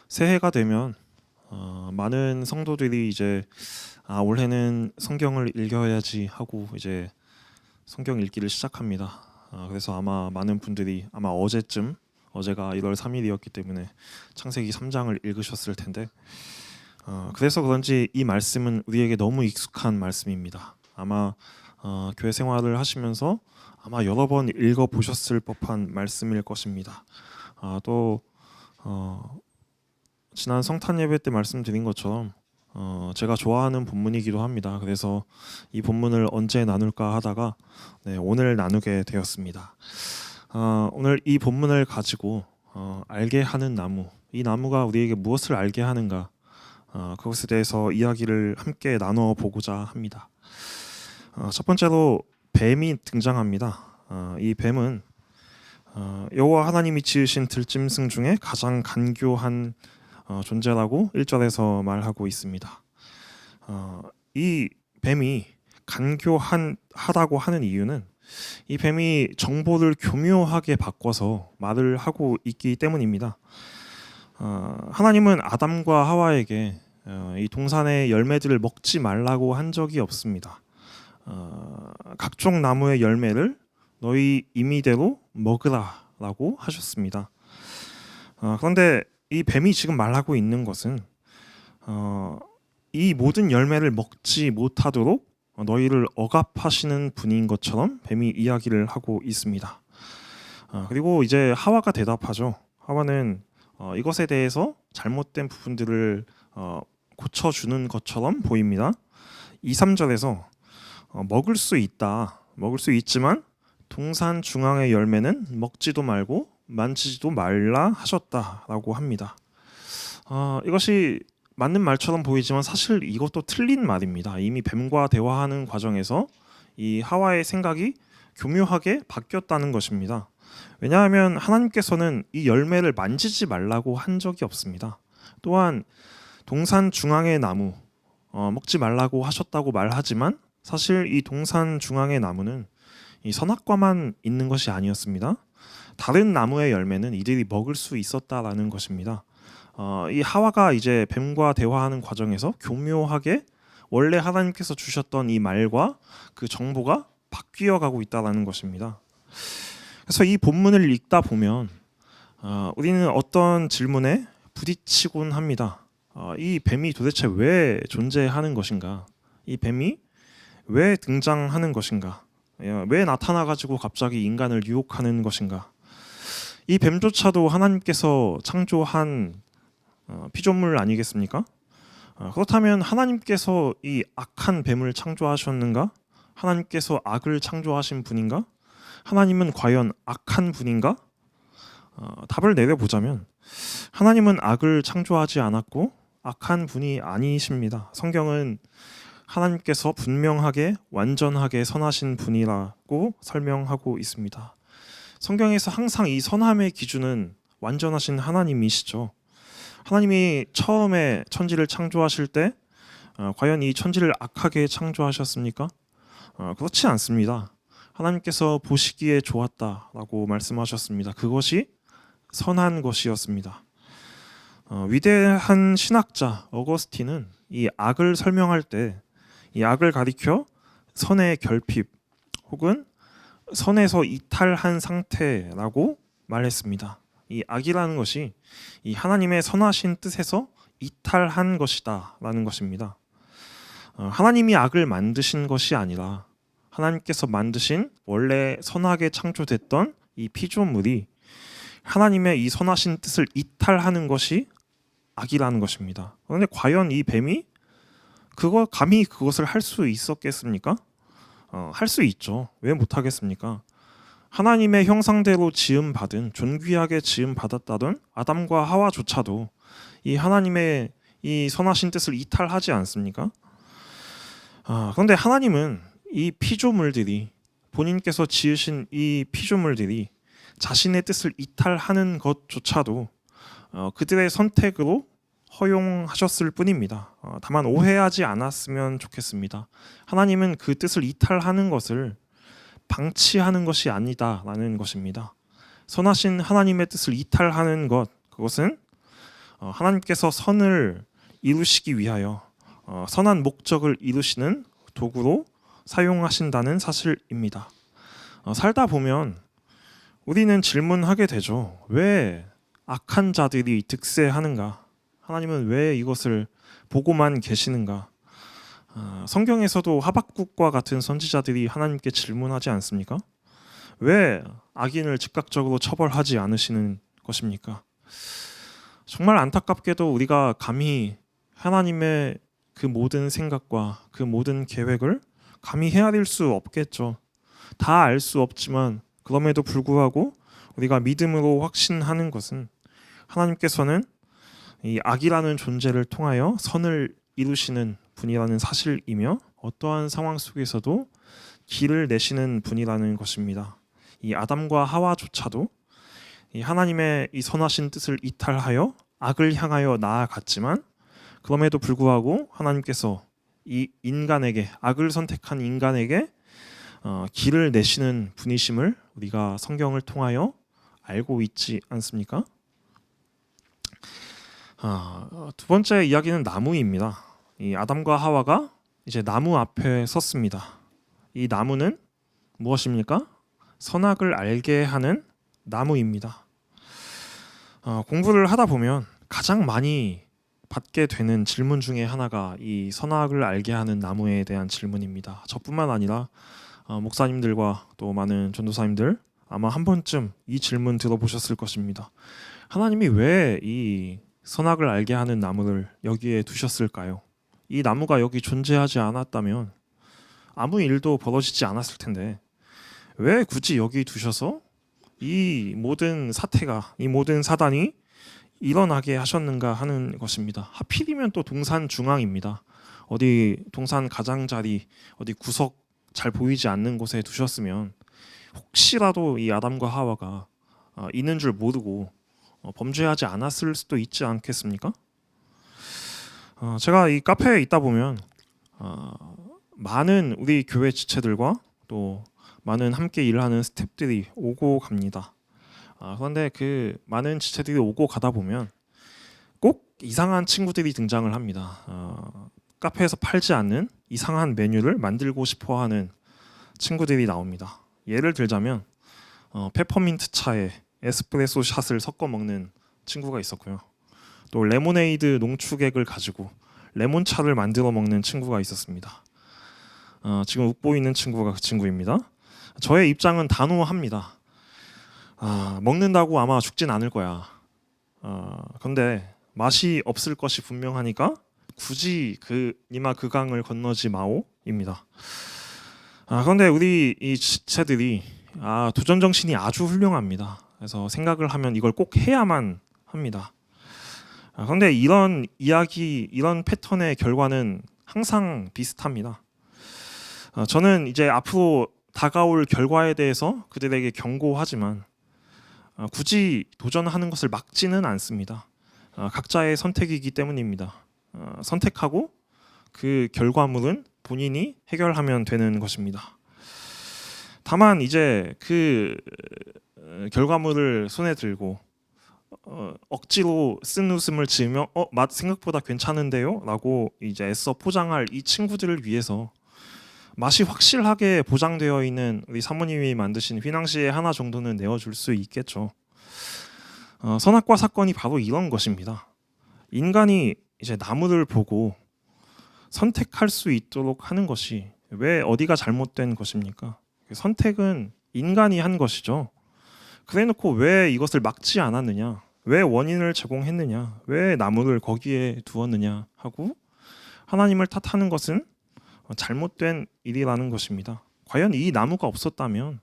새해가 되면 많은 성도들이 이제 올해는 성경을 읽어야지 하고 이제 성경 읽기를 시작합니다. 그래서 아마 많은 분들이 아마 어제가 1월 3일이었기 때문에 창세기 3장을 읽으셨을 텐데 그래서 그런지 이 말씀은 우리에게 너무 익숙한 말씀입니다. 아마 교회 생활을 하시면서 아마 여러 번 읽어 보셨을 법한 말씀일 것입니다. 또 지난 성탄 예배 때 말씀드린 것처럼 제가 좋아하는 본문이기도 합니다. 그래서 이 본문을 언제 나눌까 하다가 오늘 나누게 되었습니다. 오늘 이 본문을 가지고 알게 하는 나무, 이 나무가 우리에게 무엇을 알게 하는가, 그것에 대해서 이야기를 함께 나눠 보고자 합니다. 첫 번째로 뱀이 등장합니다. 이 뱀은 여호와 하나님이 지으신 들짐승 중에 가장 간교한 존재라고 1절에서 말하고 있습니다. 이 뱀이 간교하다고 하는 이유는 이 뱀이 정보를 교묘하게 바꿔서 말을 하고 있기 때문입니다. 하나님은 아담과 하와에게 이 동산의 열매들을 먹지 말라고 한 적이 없습니다. 각종 나무의 열매를 너희 임의대로 먹으라라고 하셨습니다. 그런데 이 뱀이 지금 말하고 있는 것은 이 모든 열매를 먹지 못하도록 너희를 억압하시는 분인 것처럼 뱀이 이야기를 하고 있습니다. 그리고 이제 하와가 대답하죠. 하와는 이것에 대해서 잘못된 부분들을 고쳐주는 것처럼 보입니다. 2, 3절에서 먹을 수 있지만 동산 중앙의 열매는 먹지도 말고 만지지도 말라 하셨다라고 합니다. 이것이 맞는 말처럼 보이지만 사실 이것도 틀린 말입니다. 이미 뱀과 대화하는 과정에서 이 하와의 생각이 교묘하게 바뀌었다는 것입니다. 왜냐하면 하나님께서는 이 열매를 만지지 말라고 한 적이 없습니다. 또한 동산 중앙의 나무 먹지 말라고 하셨다고 말하지만 사실 이 동산 중앙의 나무는 이 선악과만 있는 것이 아니었습니다. 다른 나무의 열매는 이들이 먹을 수 있었다라는 것입니다. 이 하와가 이제 뱀과 대화하는 과정에서 교묘하게 원래 하나님께서 주셨던 이 말과 그 정보가 바뀌어가고 있다라는 것입니다. 그래서 이 본문을 읽다 보면 우리는 어떤 질문에 부딪히곤 합니다. 이 뱀이 도대체 왜 존재하는 것인가? 이 뱀이 왜 등장하는 것인가? 왜 나타나가지고 갑자기 인간을 유혹하는 것인가? 이 뱀조차도 하나님께서 창조한 피조물 아니겠습니까? 그렇다면 하나님께서 이 악한 뱀을 창조하셨는가? 하나님께서 악을 창조하신 분인가? 하나님은 과연 악한 분인가? 답을 내려보자면 하나님은 악을 창조하지 않았고 악한 분이 아니십니다. 성경은 하나님께서 분명하게 완전하게 선하신 분이라고 설명하고 있습니다. 성경에서 항상 이 선함의 기준은 완전하신 하나님이시죠. 하나님이 처음에 천지를 창조하실 때 과연 이 천지를 악하게 창조하셨습니까? 그렇지 않습니다. 하나님께서 보시기에 좋았다라고 말씀하셨습니다. 그것이 선한 것이었습니다. 위대한 신학자 어거스틴은 이 악을 설명할 때 이 악을 가리켜 선의 결핍 혹은 선에서 이탈한 상태라고 말했습니다. 이 악이라는 것이 이 하나님의 선하신 뜻에서 이탈한 것이다라는 것입니다. 하나님이 악을 만드신 것이 아니라 하나님께서 만드신 원래 선하게 창조됐던 이 피조물이 하나님의 이 선하신 뜻을 이탈하는 것이 악이라는 것입니다. 그런데 과연 이 뱀이 감히 그것을 할 수 있었겠습니까? 할 수 있죠. 왜 못하겠습니까? 하나님의 형상대로 지음받은 존귀하게 지음받았다던 아담과 하와조차도 이 하나님의 이 선하신 뜻을 이탈하지 않습니까? 그런데 하나님은 이 피조물들이 본인께서 지으신 이 피조물들이 자신의 뜻을 이탈하는 것조차도 그들의 선택으로 허용하셨을 뿐입니다. 다만 오해하지 않았으면 좋겠습니다. 하나님은 그 뜻을 이탈하는 것을 방치하는 것이 아니다라는 것입니다. 선하신 하나님의 뜻을 이탈하는 것, 그것은 하나님께서 선을 이루시기 위하여 선한 목적을 이루시는 도구로 사용하신다는 사실입니다. 살다 보면 우리는 질문하게 되죠. 왜 악한 자들이 득세하는가? 하나님은 왜 이것을 보고만 계시는가? 성경에서도 하박국과 같은 선지자들이 하나님께 질문하지 않습니까? 왜 악인을 즉각적으로 처벌하지 않으시는 것입니까? 정말 안타깝게도 우리가 감히 하나님의 그 모든 생각과 그 모든 계획을 감히 헤아릴 수 없겠죠. 다 알 수 없지만 그럼에도 불구하고 우리가 믿음으로 확신하는 것은 하나님께서는 이 악이라는 존재를 통하여 선을 이루시는 분이라는 사실이며 어떠한 상황 속에서도 길을 내시는 분이라는 것입니다. 이 아담과 하와조차도 이 하나님의 이 선하신 뜻을 이탈하여 악을 향하여 나아갔지만 그럼에도 불구하고 하나님께서 이 인간에게 악을 선택한 인간에게 길을 내시는 분이심을 우리가 성경을 통하여 알고 있지 않습니까? 두 번째 이야기는 나무입니다. 이 아담과 하와가 이제 나무 앞에 섰습니다. 이 나무는 무엇입니까? 선악을 알게 하는 나무입니다. 공부를 하다 보면 가장 많이 받게 되는 질문 중에 하나가 이 선악을 알게 하는 나무에 대한 질문입니다. 저뿐만 아니라 목사님들과 또 많은 전도사님들 아마 한 번쯤 이 질문 들어보셨을 것입니다. 하나님이 왜 이 선악을 알게 하는 나무를 여기에 두셨을까요? 이 나무가 여기 존재하지 않았다면 아무 일도 벌어지지 않았을 텐데 왜 굳이 여기 두셔서 이 모든 사태가, 이 모든 사단이 일어나게 하셨는가 하는 것입니다. 하필이면 또 동산 중앙입니다. 어디 동산 가장자리, 어디 구석 잘 보이지 않는 곳에 두셨으면 혹시라도 이 아담과 하와가 있는 줄 모르고 범죄하지 않았을 수도 있지 않겠습니까? 제가 이 카페에 있다 보면 많은 우리 교회 지체들과 또 많은 함께 일하는 스태프들이 오고 갑니다. 그런데 그 많은 지체들이 오고 가다 보면 꼭 이상한 친구들이 등장을 합니다. 카페에서 팔지 않는 이상한 메뉴를 만들고 싶어하는 친구들이 나옵니다. 예를 들자면 페퍼민트 차에 에스프레소 샷을 섞어 먹는 친구가 있었고요. 또 레모네이드 농축액을 가지고 레몬차를 만들어 먹는 친구가 있었습니다. 지금 웃고 있는 친구가 그 친구입니다. 저의 입장은 단호합니다. 먹는다고 아마 죽진 않을 거야. 그런데 맛이 없을 것이 분명하니까 굳이 니마 그 강을 건너지 마오입니다. 그런데 우리 이 지체들이 도전 정신이 아주 훌륭합니다. 그래서 생각을 하면 이걸 꼭 해야만 합니다. 그런데 이런 이야기, 이런 패턴의 결과는 항상 비슷합니다. 저는 이제 앞으로 다가올 결과에 대해서 그들에게 경고하지만 굳이 도전하는 것을 막지는 않습니다. 각자의 선택이기 때문입니다. 선택하고 그 결과물은 본인이 해결하면 되는 것입니다. 다만 이제 그 결과물을 손에 들고 억지로 쓴 웃음을 지으며 맛 생각보다 괜찮은데요? 라고 이제 애써 포장할 이 친구들을 위해서 맛이 확실하게 보장되어 있는 우리 사모님이 만드신 휘낭시에 하나 정도는 내어줄 수 있겠죠. 선악과 사건이 바로 이런 것입니다. 인간이 이제 나무를 보고 선택할 수 있도록 하는 것이 왜 어디가 잘못된 것입니까? 선택은 인간이 한 것이죠. 그래놓고 왜 이것을 막지 않았느냐? 왜 원인을 제공했느냐? 왜 나무를 거기에 두었느냐? 하고 하나님을 탓하는 것은 잘못된 일이라는 것입니다. 과연 이 나무가 없었다면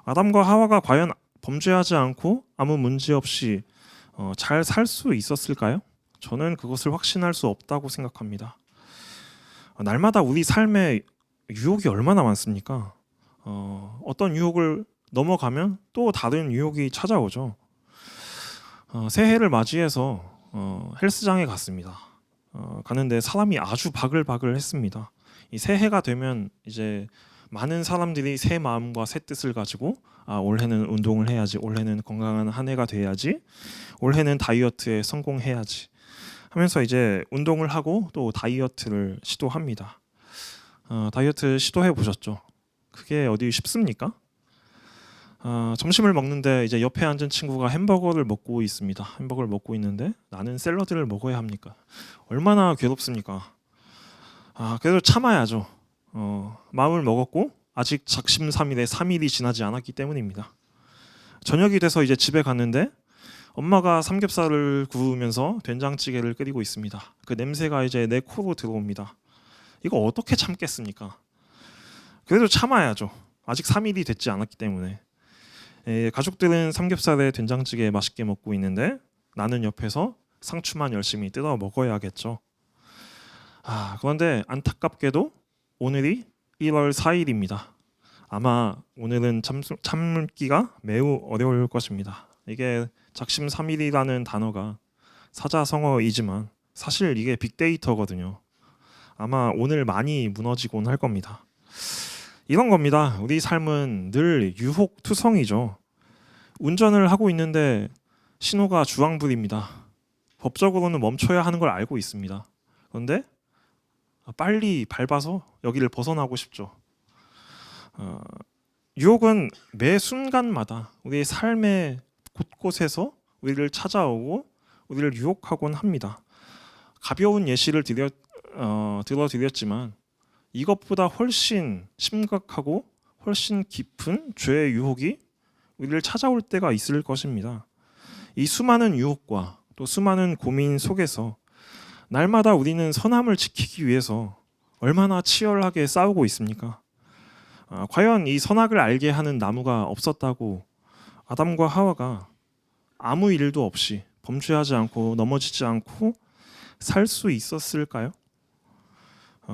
아담과 하와가 과연 범죄하지 않고 아무 문제 없이 잘 살 수 있었을까요? 저는 그것을 확신할 수 없다고 생각합니다. 날마다 우리 삶에 유혹이 얼마나 많습니까? 어떤 유혹을 넘어가면 또 다른 유혹이 찾아오죠. 새해를 맞이해서 헬스장에 갔습니다. 가는데 사람이 아주 바글바글했습니다. 이 새해가 되면 이제 많은 사람들이 새 마음과 새 뜻을 가지고 올해는 운동을 해야지, 올해는 건강한 한 해가 돼야지, 올해는 다이어트에 성공해야지 하면서 이제 운동을 하고 또 다이어트를 시도합니다. 다이어트 시도해 보셨죠? 그게 어디 쉽습니까? 점심을 먹는데 이제 옆에 앉은 친구가 햄버거를 먹고 있습니다. 햄버거를 먹고 있는데 나는 샐러드를 먹어야 합니까? 얼마나 괴롭습니까? 그래도 참아야죠. 마음을 먹었고 아직 작심삼일의 3일이 지나지 않았기 때문입니다. 저녁이 돼서 이제 집에 갔는데 엄마가 삼겹살을 구우면서 된장찌개를 끓이고 있습니다. 그 냄새가 이제 내 코로 들어옵니다. 이거 어떻게 참겠습니까? 그래도 참아야죠. 아직 3일이 됐지 않았기 때문에. 가족들은 삼겹살에 된장찌개 맛있게 먹고 있는데 나는 옆에서 상추만 열심히 뜯어 먹어야겠죠. 그런데 안타깝게도 오늘이 1월 4일입니다. 아마 오늘은 참기가 매우 어려울 것입니다. 이게 작심삼일이라는 단어가 사자성어이지만 사실 이게 빅데이터거든요. 아마 오늘 많이 무너지곤 할 겁니다. 이런 겁니다. 우리 삶은 늘 유혹투성이죠. 운전을 하고 있는데 신호가 주황불입니다. 법적으로는 멈춰야 하는 걸 알고 있습니다. 그런데 빨리 밟아서 여기를 벗어나고 싶죠. 유혹은 매 순간마다 우리의 삶의 곳곳에서 우리를 찾아오고 우리를 유혹하곤 합니다. 가벼운 예시를 들어드렸지만 이것보다 훨씬 심각하고 훨씬 깊은 죄의 유혹이 우리를 찾아올 때가 있을 것입니다. 이 수많은 유혹과 또 수많은 고민 속에서 날마다 우리는 선함을 지키기 위해서 얼마나 치열하게 싸우고 있습니까? 과연 이 선악을 알게 하는 나무가 없었다고 아담과 하와가 아무 일도 없이 범죄하지 않고 넘어지지 않고 살 수 있었을까요?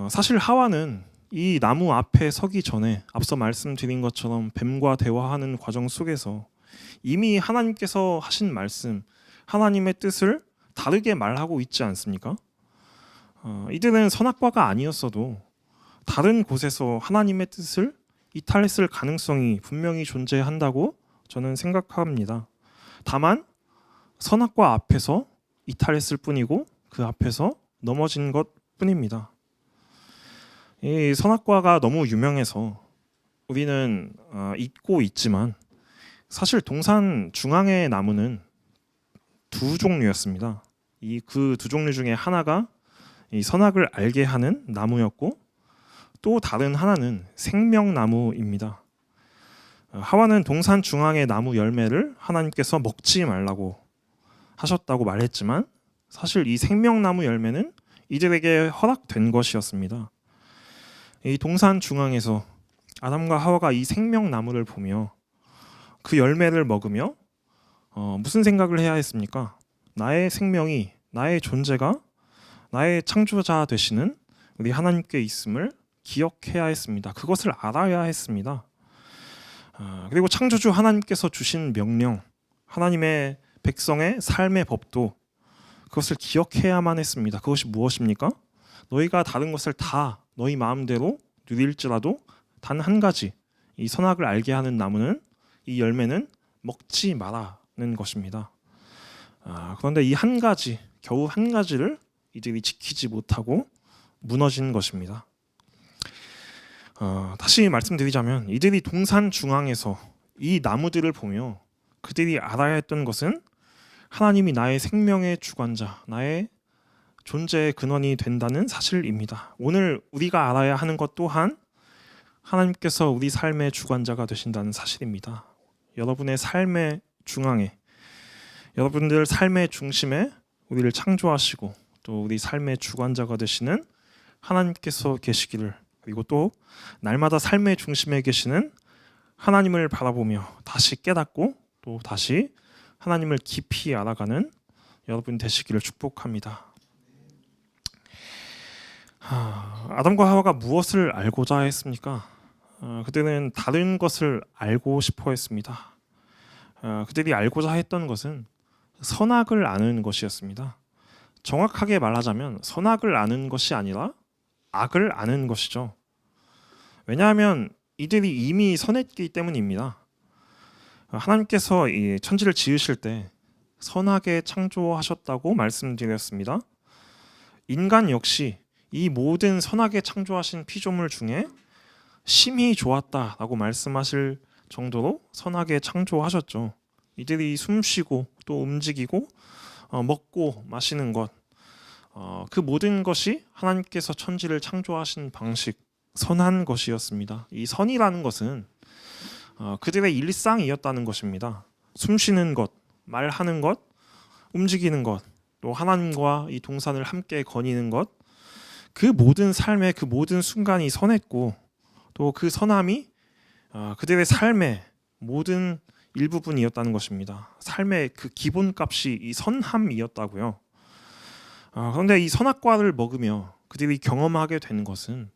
사실 하와는 이 나무 앞에 서기 전에 앞서 말씀드린 것처럼 뱀과 대화하는 과정 속에서 이미 하나님께서 하신 말씀, 하나님의 뜻을 다르게 말하고 있지 않습니까? 이들은 선악과가 아니었어도 다른 곳에서 하나님의 뜻을 이탈했을 가능성이 분명히 존재한다고 저는 생각합니다. 다만 선악과 앞에서 이탈했을 뿐이고 그 앞에서 넘어진 것 뿐입니다. 이 선악과가 너무 유명해서 우리는 잊고 있지만 사실 동산 중앙의 나무는 두 종류였습니다. 그 두 종류 중에 하나가 이 선악을 알게 하는 나무였고 또 다른 하나는 생명나무입니다. 하와는 동산 중앙의 나무 열매를 하나님께서 먹지 말라고 하셨다고 말했지만 사실 이 생명나무 열매는 이들에게 허락된 것이었습니다. 이 동산 중앙에서 아담과 하와가 이 생명나무를 보며 그 열매를 먹으며 무슨 생각을 해야 했습니까? 나의 생명이, 나의 존재가 나의 창조자 되시는 우리 하나님께 있음을 기억해야 했습니다. 그것을 알아야 했습니다. 그리고 창조주 하나님께서 주신 명령, 하나님의 백성의 삶의 법도 그것을 기억해야만 했습니다. 그것이 무엇입니까? 너희가 다른 것을 다 너희 마음대로 누릴지라도 단 한 가지, 이 선악을 알게 하는 나무는, 이 열매는 먹지 말라는 것입니다. 그런데 이 한 가지, 겨우 한 가지를 이들이 지키지 못하고 무너진 것입니다. 다시 말씀드리자면 이들이 동산 중앙에서 이 나무들을 보며 그들이 알아야 했던 것은 하나님이 나의 생명의 주관자, 나의 존재의 근원이 된다는 사실입니다. 오늘 우리가 알아야 하는 것 또한 하나님께서 우리 삶의 주관자가 되신다는 사실입니다. 여러분의 삶의 중앙에, 여러분들 삶의 중심에 우리를 창조하시고 또 우리 삶의 주관자가 되시는 하나님께서 계시기를, 그리고 또 날마다 삶의 중심에 계시는 하나님을 바라보며 다시 깨닫고 또 다시 하나님을 깊이 알아가는 여러분 되시기를 축복합니다. 아담과 하와가 무엇을 알고자 했습니까? 그들은 다른 것을 알고 싶어 했습니다. 그들이 알고자 했던 것은 선악을 아는 것이었습니다. 정확하게 말하자면 선악을 아는 것이 아니라 악을 아는 것이죠. 왜냐하면 이들이 이미 선했기 때문입니다. 하나님께서 이 천지를 지으실 때 선하게 창조하셨다고 말씀드렸습니다. 인간 역시 이 모든 선하게 창조하신 피조물 중에 심히 좋았다라고 말씀하실 정도로 선하게 창조하셨죠. 이들이 숨쉬고 또 움직이고 먹고 마시는 것, 그 모든 것이 하나님께서 천지를 창조하신 방식, 선한 것이었습니다. 이 선이라는 것은 그들의 일상이었다는 것입니다. 숨쉬는 것, 말하는 것, 움직이는 것, 또 하나님과 이 동산을 함께 거니는 것, 그 모든 삶의 그 모든 순간이 선했고 또 그 선함이 그들의 삶의 모든 일부분이었다는 것입니다. 삶의 그 기본값이 이 선함이었다고요. 그런데 이 선악과를 먹으며 그들이 경험하게 되는 것은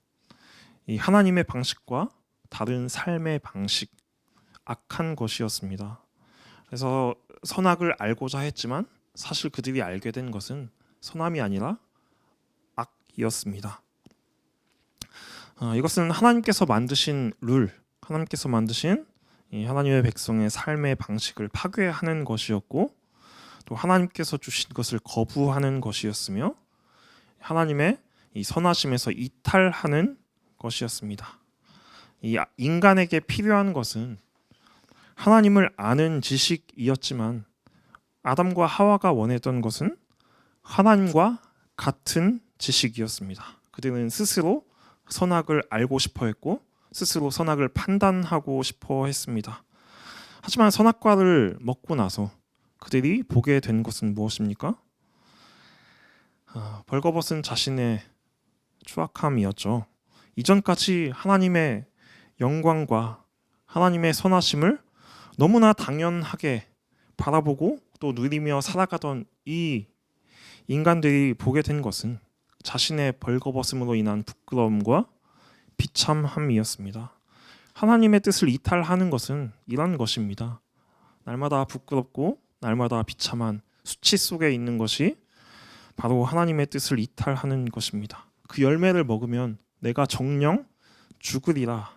이 하나님의 방식과 다른 삶의 방식, 악한 것이었습니다. 그래서 선악을 알고자 했지만 사실 그들이 알게 된 것은 선함이 아니라 악이었습니다. 이것은 하나님께서 만드신 룰, 하나님께서 만드신 이 하나님의 백성의 삶의 방식을 파괴하는 것이었고 또 하나님께서 주신 것을 거부하는 것이었으며 하나님의 이 선하심에서 이탈하는 것이었습니다. 이 인간에게 필요한 것은 하나님을 아는 지식이었지만 아담과 하와가 원했던 것은 하나님과 같은 지식이었습니다. 그들은 스스로 선악을 알고 싶어 했고 스스로 선악을 판단하고 싶어 했습니다. 하지만 선악과를 먹고 나서 그들이 보게 된 것은 무엇입니까? 벌거벗은 자신의 추악함이었죠. 이전까지 하나님의 영광과 하나님의 선하심을 너무나 당연하게 바라보고 또 누리며 살아가던 이 인간들이 보게 된 것은 자신의 벌거벗음으로 인한 부끄러움과 비참함이었습니다. 하나님의 뜻을 이탈하는 것은 이런 것입니다. 날마다 부끄럽고 날마다 비참한 수치 속에 있는 것이 바로 하나님의 뜻을 이탈하는 것입니다. 그 열매를 먹으면 내가 정령 죽으리라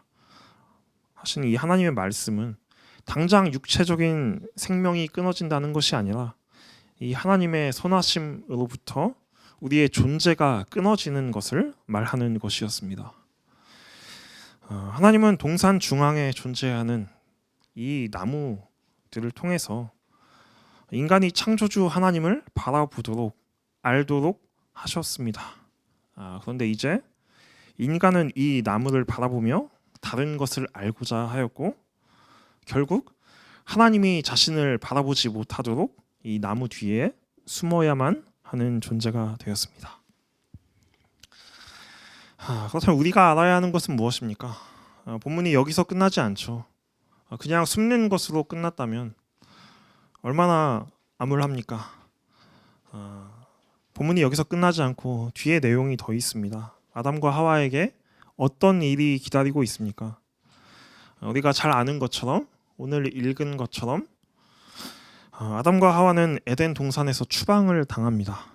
하신 이 하나님의 말씀은 당장 육체적인 생명이 끊어진다는 것이 아니라 이 하나님의 선하심으로부터 우리의 존재가 끊어지는 것을 말하는 것이었습니다. 하나님은 동산 중앙에 존재하는 이 나무들을 통해서 인간이 창조주 하나님을 바라보도록 알도록 하셨습니다. 그런데 이제 인간은 이 나무를 바라보며 다른 것을 알고자 하였고 결국 하나님이 자신을 바라보지 못하도록 이 나무 뒤에 숨어야만 하는 존재가 되었습니다. 그렇다면 우리가 알아야 하는 것은 무엇입니까? 본문이 여기서 끝나지 않죠. 그냥 숨는 것으로 끝났다면 얼마나 암울합니까? 본문이 여기서 끝나지 않고 뒤에 내용이 더 있습니다. 아담과 하와에게 어떤 일이 기다리고 있습니까? 우리가 잘 아는 것처럼 오늘 읽은 것처럼 아담과 하와는 에덴 동산에서 추방을 당합니다.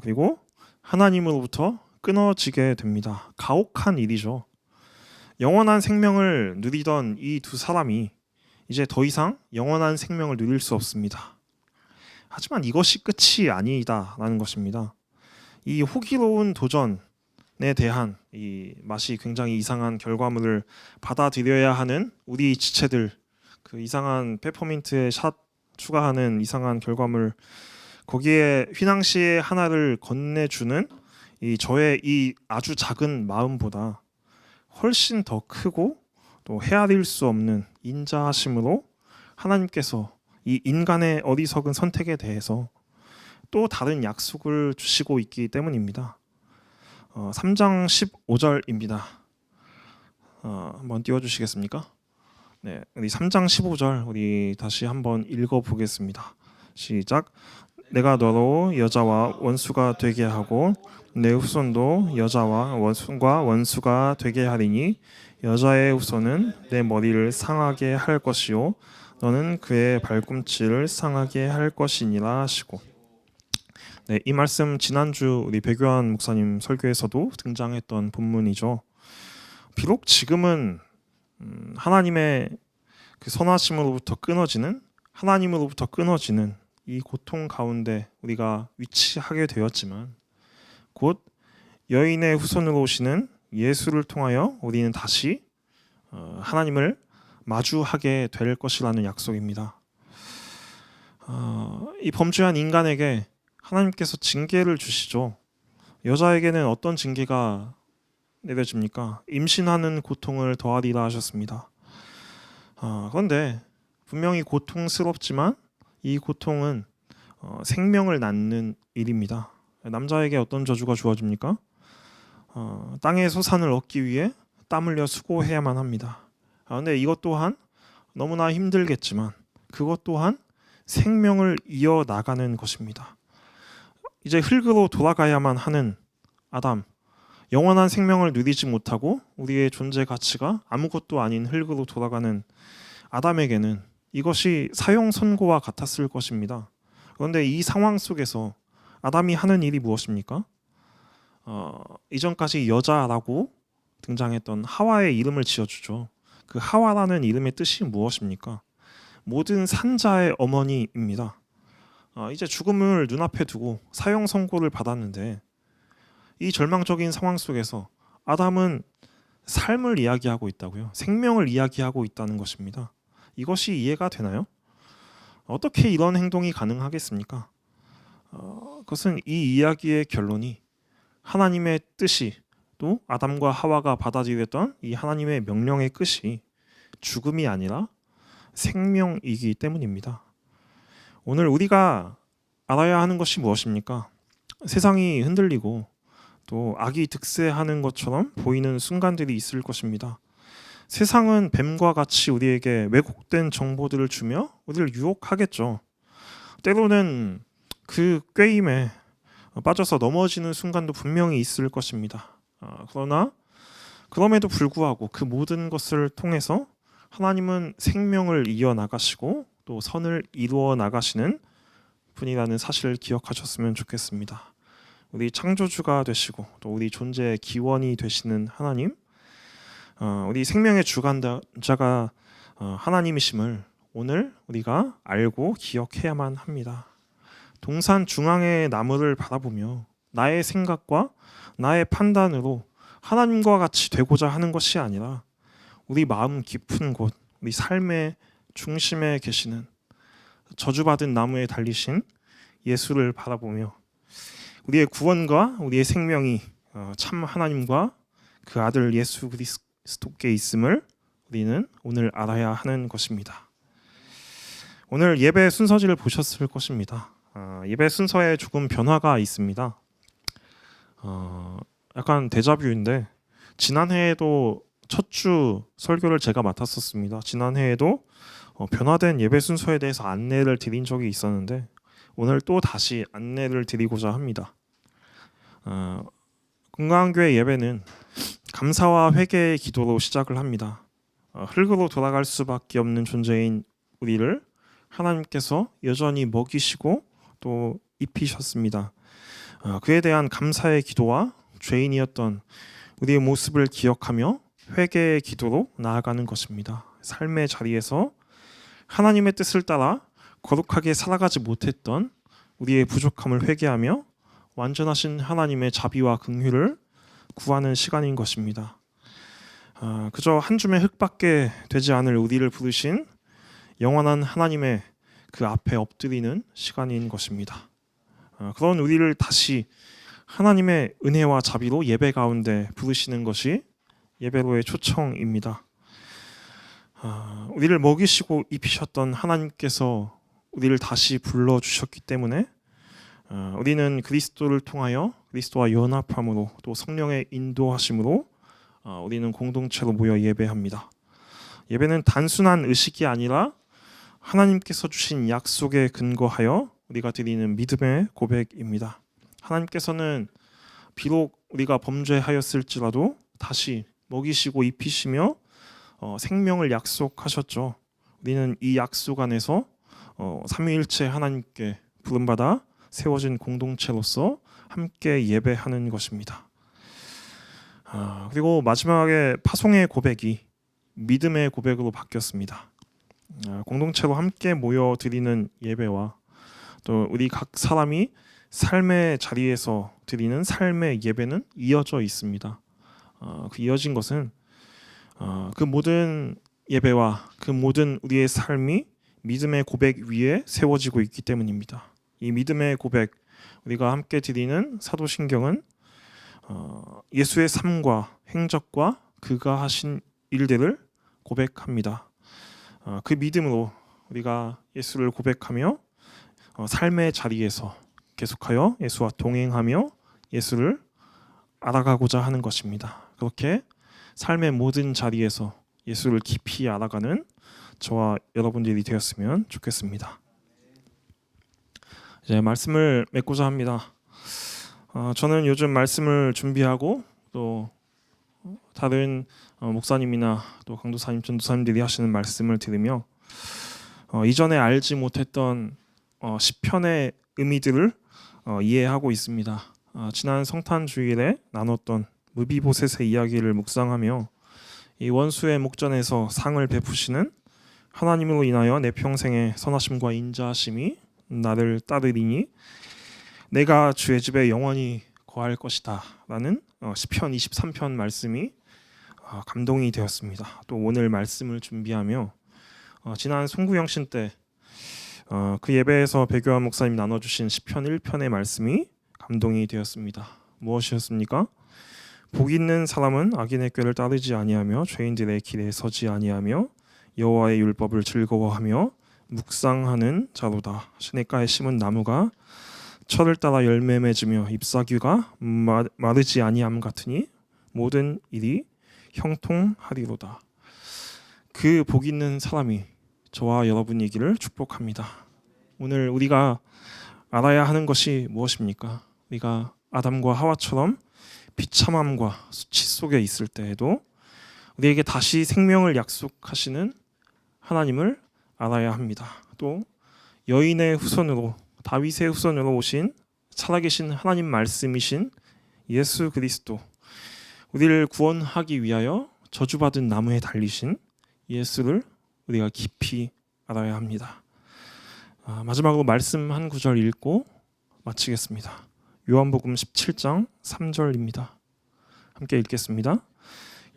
그리고 하나님으로부터 끊어지게 됩니다. 가혹한 일이죠. 영원한 생명을 누리던 이 두 사람이 이제 더 이상 영원한 생명을 누릴 수 없습니다. 하지만 이것이 끝이 아니다라는 것입니다. 이 호기로운 도전에 대한 이 맛이 굉장히 이상한 결과물을 받아들여야 하는 우리 지체들, 그 이상한 페퍼민트에 샷 추가하는 이상한 결과물, 거기에 휘낭시에 하나를 건네주는 이 저의 이 아주 작은 마음보다 훨씬 더 크고 또 헤아릴 수 없는 인자하심으로 하나님께서 이 인간의 어리석은 선택에 대해서 또 다른 약속을 주시고 있기 때문입니다. 3장 15절입니다. 한번 띄워주시겠습니까? 네, 우리 3장 15절 우리 다시 한번 읽어보겠습니다. 시작. 내가 너로 여자와 원수가 되게 하고 내 후손도 여자와 원수가 되게 하리니 여자의 후손은 내 머리를 상하게 할 것이요 너는 그의 발꿈치를 상하게 할 것이니라 하시고. 네, 이 말씀 지난주 우리 배교환 목사님 설교에서도 등장했던 본문이죠. 비록 지금은 하나님의 그 선하심으로부터 끊어지는 하나님으로부터 끊어지는 이 고통 가운데 우리가 위치하게 되었지만 곧 여인의 후손으로 오시는 예수를 통하여 우리는 다시 하나님을 마주하게 될 것이라는 약속입니다. 이 범죄한 인간에게 하나님께서 징계를 주시죠. 여자에게는 어떤 징계가 내려집니까? 임신하는 고통을 더하리라 하셨습니다. 그런데 분명히 고통스럽지만 이 고통은 생명을 낳는 일입니다. 남자에게 어떤 저주가 주어집니까? 땅의 소산을 얻기 위해 땀 흘려 수고해야만 합니다. 그런데 이것 또한 너무나 힘들겠지만 그것 또한 생명을 이어나가는 것입니다. 이제 흙으로 돌아가야만 하는 아담, 영원한 생명을 누리지 못하고 우리의 존재 가치가 아무것도 아닌 흙으로 돌아가는 아담에게는 이것이 사형 선고와 같았을 것입니다. 그런데 이 상황 속에서 아담이 하는 일이 무엇입니까? 이전까지 여자라고 등장했던 하와의 이름을 지어주죠. 그 하와라는 이름의 뜻이 무엇입니까? 모든 산자의 어머니입니다. 이제 죽음을 눈앞에 두고 사형 선고를 받았는데 이 절망적인 상황 속에서 아담은 삶을 이야기하고 있다고요. 생명을 이야기하고 있다는 것입니다. 이것이 이해가 되나요? 어떻게 이런 행동이 가능하겠습니까? 그것은 이 이야기의 결론이 하나님의 뜻이 또 아담과 하와가 받아들였던 이 하나님의 명령의 끝이 죽음이 아니라 생명이기 때문입니다. 오늘 우리가 알아야 하는 것이 무엇입니까? 세상이 흔들리고 또 악이 득세하는 것처럼 보이는 순간들이 있을 것입니다. 세상은 뱀과 같이 우리에게 왜곡된 정보들을 주며 우리를 유혹하겠죠. 때로는 그 꾀임에 빠져서 넘어지는 순간도 분명히 있을 것입니다. 그러나 그럼에도 불구하고 그 모든 것을 통해서 하나님은 생명을 이어나가시고 또 선을 이루어 나가시는 분이라는 사실을 기억하셨으면 좋겠습니다. 우리 창조주가 되시고 또 우리 존재의 기원이 되시는 하나님, 우리 생명의 주관자가 하나님이심을 오늘 우리가 알고 기억해야만 합니다. 동산 중앙의 나무를 바라보며 나의 생각과 나의 판단으로 하나님과 같이 되고자 하는 것이 아니라 우리 마음 깊은 곳, 우리 삶의 중심에 계시는 저주받은 나무에 달리신 예수를 바라보며 우리의 구원과 우리의 생명이 참 하나님과 그 아들 예수 그리스도께 있음을 우리는 오늘 알아야 하는 것입니다. 오늘 예배 순서지를 보셨을 것입니다. 예배 순서에 조금 변화가 있습니다. 약간 데자뷰인데 지난해에도 첫 주 설교를 제가 맡았었습니다. 지난해에도 변화된 예배 순서에 대해서 안내를 드린 적이 있었는데 오늘 또 다시 안내를 드리고자 합니다. 건강교회 예배는 감사와 회개의 기도로 시작을 합니다. 흙으로 돌아갈 수밖에 없는 존재인 우리를 하나님께서 여전히 먹이시고 또 입히셨습니다. 그에 대한 감사의 기도와 죄인이었던 우리의 모습을 기억하며 회개의 기도로 나아가는 것입니다. 삶의 자리에서 하나님의 뜻을 따라 거룩하게 살아가지 못했던 우리의 부족함을 회개하며 완전하신 하나님의 자비와 긍휼을 구하는 시간인 것입니다. 그저 한 줌의 흙밖에 되지 않을 우리를 부르신 영원한 하나님의 그 앞에 엎드리는 시간인 것입니다. 그런 우리를 다시 하나님의 은혜와 자비로 예배 가운데 부르시는 것이 예배로의 초청입니다. 우리를 먹이시고 입히셨던 하나님께서 우리를 다시 불러주셨기 때문에 우리는 그리스도를 통하여 그리스도와 연합함으로 또 성령의 인도하심으로 우리는 공동체로 모여 예배합니다. 예배는 단순한 의식이 아니라 하나님께서 주신 약속에 근거하여 우리가 드리는 믿음의 고백입니다. 하나님께서는 비록 우리가 범죄하였을지라도 다시 먹이시고 입히시며 생명을 약속하셨죠. 우리는 이 약속 안에서 삼위일체 하나님께 부름받아 세워진 공동체로서 함께 예배하는 것입니다. 그리고 마지막에 파송의 고백이 믿음의 고백으로 바뀌었습니다. 공동체로 함께 모여 드리는 예배와 또 우리 각 사람이 삶의 자리에서 드리는 삶의 예배는 이어져 있습니다. 그 이어진 것은 그 모든 예배와 그 모든 우리의 삶이 믿음의 고백 위에 세워지고 있기 때문입니다. 이 믿음의 고백, 우리가 함께 드리는 사도신경은 예수의 삶과 행적과 그가 하신 일들을 고백합니다. 그 믿음으로 우리가 예수를 고백하며 삶의 자리에서 계속하여 예수와 동행하며 예수를 알아가고자 하는 것입니다. 그렇게 삶의 모든 자리에서 예수를 깊이 알아가는 저와 여러분들이 되었으면 좋겠습니다. 이제 말씀을 맺고자 합니다. 저는 요즘 말씀을 준비하고 또 다른 목사님이나 또 강도사님, 전도사님들이 하시는 말씀을 들으며 이전에 알지 못했던 시편의 의미들을 이해하고 있습니다. 지난 성탄 주일에 나눴던 무비보셋의 이야기를 묵상하며 이 원수의 목전에서 상을 베푸시는 하나님으로 인하여 내 평생의 선하심과 인자하심이 나를 따르리니 내가 주의 집에 영원히 거할 것이다 라는 시편 23편 말씀이 감동이 되었습니다. 또 오늘 말씀을 준비하며 지난 송구영신 때 그 예배에서 배교환 목사님 나눠주신 시편 1편의 말씀이 감동이 되었습니다. 무엇이었습니까? 복 있는 사람은 악인의 꾀를 따르지 아니하며 죄인들의 길에 서지 아니하며 여호와의 율법을 즐거워하며 묵상하는 자로다. 시냇가에 심은 나무가 철을 따라 열매 맺으며 잎사귀가 마르지 아니함 같으니 모든 일이 형통하리로다. 그 복 있는 사람이 저와 여러분이기를 축복합니다. 오늘 우리가 알아야 하는 것이 무엇입니까? 우리가 아담과 하와처럼 비참함과 수치 속에 있을 때에도 우리에게 다시 생명을 약속하시는 하나님을 알아야 합니다. 또 여인의 후손으로 다윗의 후손으로 오신 살아계신 하나님 말씀이신 예수 그리스도, 우리를 구원하기 위하여 저주받은 나무에 달리신 예수를 우리가 깊이 알아야 합니다. 마지막으로 말씀 한 구절 읽고 마치겠습니다. 요한복음 17장 3절입니다. 함께 읽겠습니다.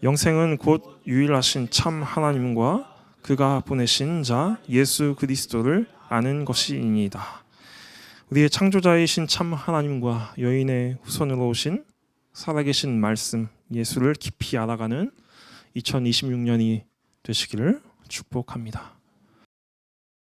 영생은 곧 유일하신 참 하나님과 그가 보내신 자 예수 그리스도를 아는 것이니이다. 우리의 창조자이신 참 하나님과 여인의 후손으로 오신 살아계신 말씀 예수를 깊이 알아가는 2026년이 되시기를 축복합니다.